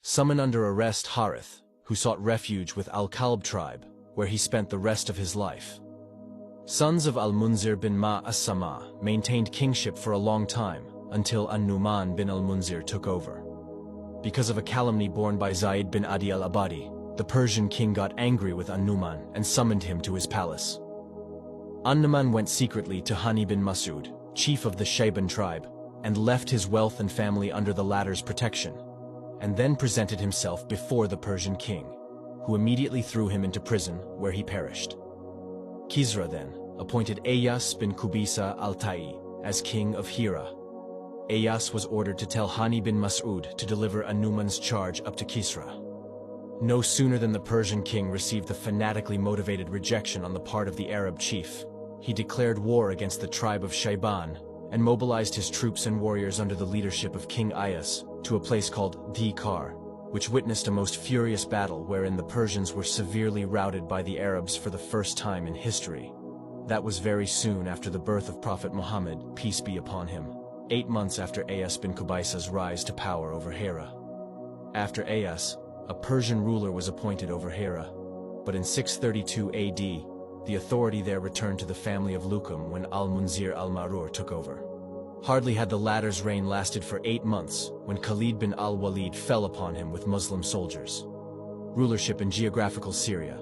Summon under arrest Harith, who sought refuge with Al-Kalb tribe, where he spent the rest of his life. Sons of Al-Munzir bin Ma as-Sama maintained kingship for a long time, until An-Nu'man bin Al-Munzir took over. Because of a calumny borne by Zayd bin Adi al-Abadi, the Persian king got angry with An-Nu'man and summoned him to his palace. An-Nu'man went secretly to Hani bin Mas'ud, chief of the Shayban tribe, and left his wealth and family under the latter's protection, and then presented himself before the Persian king, who immediately threw him into prison, where he perished. Kisra then appointed Ayas bin Kubisa al-Ta'i as king of Hira. Ayas was ordered to tell Hani bin Mas'ud to deliver An-Nu'man's charge up to Kisra. No sooner than the Persian king received the fanatically motivated rejection on the part of the Arab chief, he declared war against the tribe of Shayban and mobilized his troops and warriors under the leadership of King Ayas to a place called Dhikar, which witnessed a most furious battle wherein the Persians were severely routed by the Arabs for the first time in history. That was very soon after the birth of Prophet Muhammad, peace be upon him, 8 months after Ayas bin Qubaysa's rise to power over Hira. After Ayas, a Persian ruler was appointed over Hira, but in 632 AD, the authority there returned to the family of Lukum when Al-Munzir al-Ma'rur took over. Hardly had the latter's reign lasted for 8 months when Khalid bin al-Walid fell upon him with Muslim soldiers. Rulership in geographical Syria.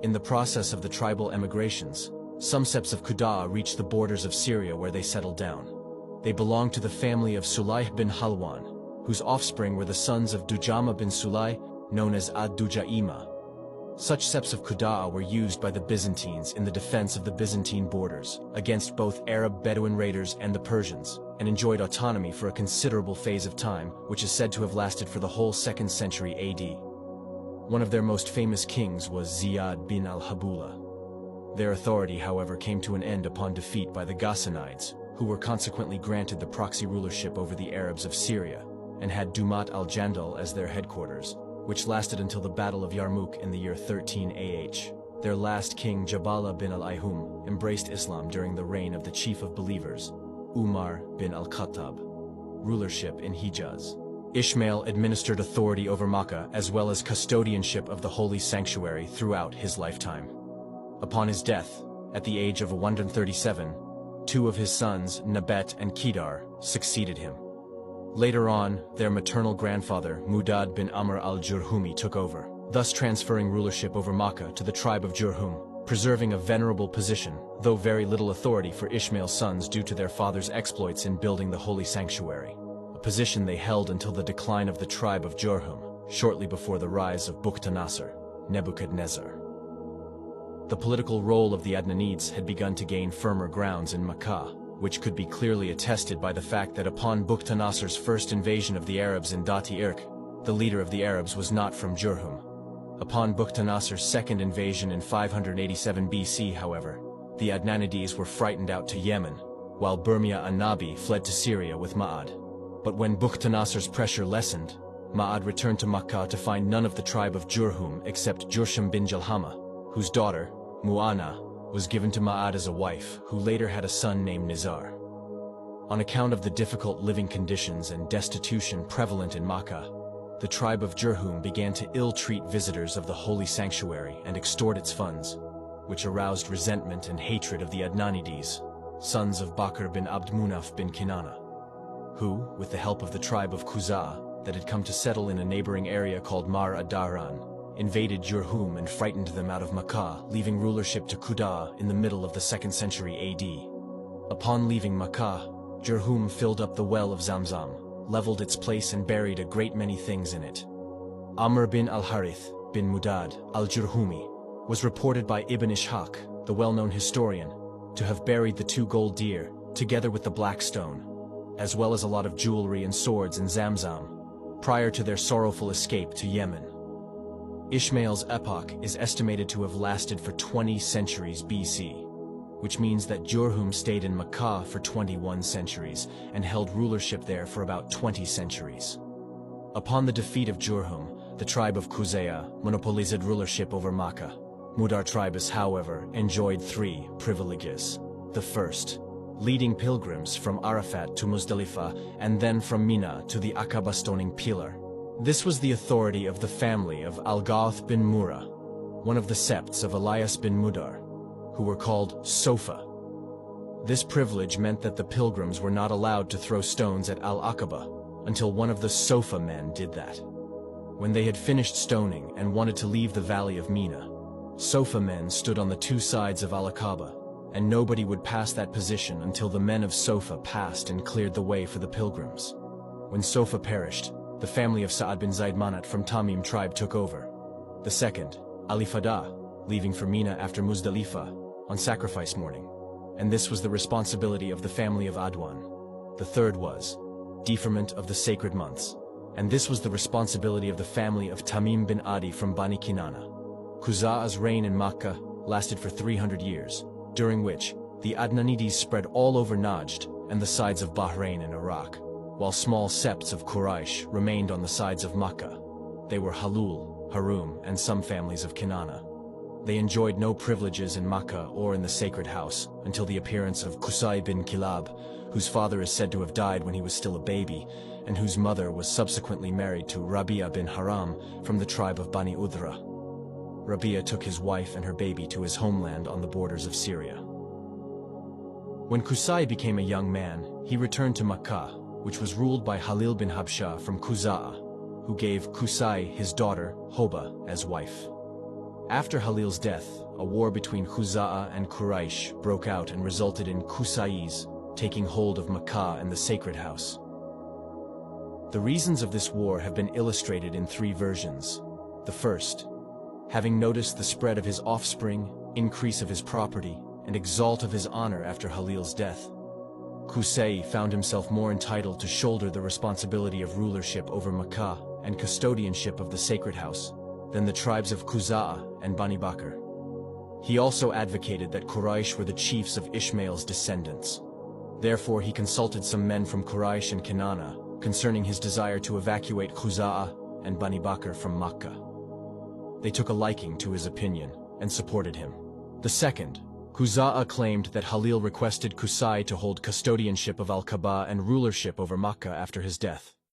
In the process of the tribal emigrations, some septs of Qudaa reached the borders of Syria where they settled down. They belonged to the family of Sulayh bin Halwan, whose offspring were the sons of Dujama bin Sulayh, known as Ad-Dujaima. Such septs of Qudaa were used by the Byzantines in the defense of the Byzantine borders against both Arab Bedouin raiders and the Persians, and enjoyed autonomy for a considerable phase of time, which is said to have lasted for the whole 2nd century AD. One of their most famous kings was Ziyad bin al-Habula. Their authority, however, came to an end upon defeat by the Ghassanides, who were consequently granted the proxy rulership over the Arabs of Syria, and had Dumat al-Jandal as their headquarters, which lasted until the Battle of Yarmouk in the year 13 AH. Their last king, Jabala bin al-Ayhum, embraced Islam during the reign of the chief of believers, Umar bin al-Khattab. Rulership in Hijaz. Ishmael administered authority over Mecca as well as custodianship of the holy sanctuary throughout his lifetime. Upon his death, at the age of 137, 2 of his sons, Nabet and Kedar, succeeded him. Later on, their maternal grandfather, Mudad bin Amr al-Jurhumi, took over, thus transferring rulership over Mecca to the tribe of Jurhum, preserving a venerable position, though very little authority for Ishmael's sons due to their father's exploits in building the holy sanctuary, a position they held until the decline of the tribe of Jurhum, shortly before the rise of Bukhtanasar, Nebuchadnezzar. The political role of the Adnanides had begun to gain firmer grounds in Mecca, which could be clearly attested by the fact that upon Bukhtanasar's first invasion of the Arabs in Dati Irq, the leader of the Arabs was not from Jurhum. Upon Bukhtanasar's second invasion in 587 BC, however, the Adnanides were frightened out to Yemen, while Burmia an-Nabi fled to Syria with Ma'ad. But when Bukhtanasar's pressure lessened, Ma'ad returned to Makkah to find none of the tribe of Jurhum except Jursham bin Jalhama, whose daughter, Mu'ana, was given to Ma'ad as a wife, who later had a son named Nizar. On account of the difficult living conditions and destitution prevalent in Makkah, the tribe of Jurhum began to ill-treat visitors of the holy sanctuary and extort its funds, which aroused resentment and hatred of the Adnanides, sons of Bakr bin Abd Munaf bin Kinana, who, with the help of the tribe of Quzaa that had come to settle in a neighboring area called Mar ad-Daran, invaded Jurhum and frightened them out of Makkah, leaving rulership to Qudaa in the middle of the 2nd century AD. Upon leaving Makkah, Jurhum filled up the well of Zamzam, leveled its place and buried a great many things in it. Amr bin al-Harith bin Mudad al-Jurhumi was reported by Ibn Ishaq, the well-known historian, to have buried the 2 gold deer, together with the black stone, as well as a lot of jewelry and swords in Zamzam, prior to their sorrowful escape to Yemen. Ishmael's epoch is estimated to have lasted for 20 centuries BC, which means that Jurhum stayed in Makkah for 21 centuries and held rulership there for about 20 centuries. Upon the defeat of Jurhum, the tribe of Qusayy monopolized rulership over Makkah. Mudar tribes, however, enjoyed 3 privileges. The first, leading pilgrims from Arafat to Muzdalifah and then from Mina to the Aqaba stoning pillar, This was the authority of the family of Al-Gawth bin Murrah, one of the septs of Elias bin Mudar, who were called Sofa. This privilege meant that the pilgrims were not allowed to throw stones at Al-Aqaba until one of the Sofa men did that. When they had finished stoning and wanted to leave the valley of Mina, Sofa men stood on the two sides of Al-Aqaba, and nobody would pass that position until the men of Sofa passed and cleared the way for the pilgrims. When Sofa perished, the family of Sa'ad bin Zayd Manat from Tamim tribe took over. The second, Ali Fada, leaving for Mina after Muzdalifah on sacrifice morning, and this was the responsibility of the family of Adwan. The third was deferment of the sacred months, and this was the responsibility of the family of Tamim bin Adi from Bani Kinana. Khuza'a's reign in Mecca lasted for 300 years, during which the Adnanides spread all over Najd and the sides of Bahrain and Iraq, while small septs of Quraysh remained on the sides of Mecca. They were Halul, Harum, and some families of Kinana. They enjoyed no privileges in Mecca or in the sacred house until the appearance of Qusayy ibn Kilab, whose father is said to have died when he was still a baby, and whose mother was subsequently married to Rabi'a bin Haram from the tribe of Bani Udhra. Rabi'a took his wife and her baby to his homeland on the borders of Syria. When Qusayy became a young man, he returned to Mecca, which was ruled by Halil bin Habsha from Khuza'a, who gave Qusayy his daughter, Hoba, as wife. After Halil's death, a war between Khuza'a and Quraysh broke out and resulted in Qusay's taking hold of Mecca and the sacred house. The reasons of this war have been illustrated in three versions. The first, having noticed the spread of his offspring, increase of his property, and exalt of his honor after Halil's death, Qusay found himself more entitled to shoulder the responsibility of rulership over Mecca and custodianship of the sacred house than the tribes of Khuza'a and Bani Bakr. He also advocated that Quraysh were the chiefs of Ishmael's descendants. Therefore he consulted some men from Quraysh and Kinana concerning his desire to evacuate Khuza'a and Bani Bakr from Mecca. They took a liking to his opinion and supported him. The second, Khuza'a claimed that Halil requested Qusay to hold custodianship of Al-Kaaba and rulership over Mecca after his death.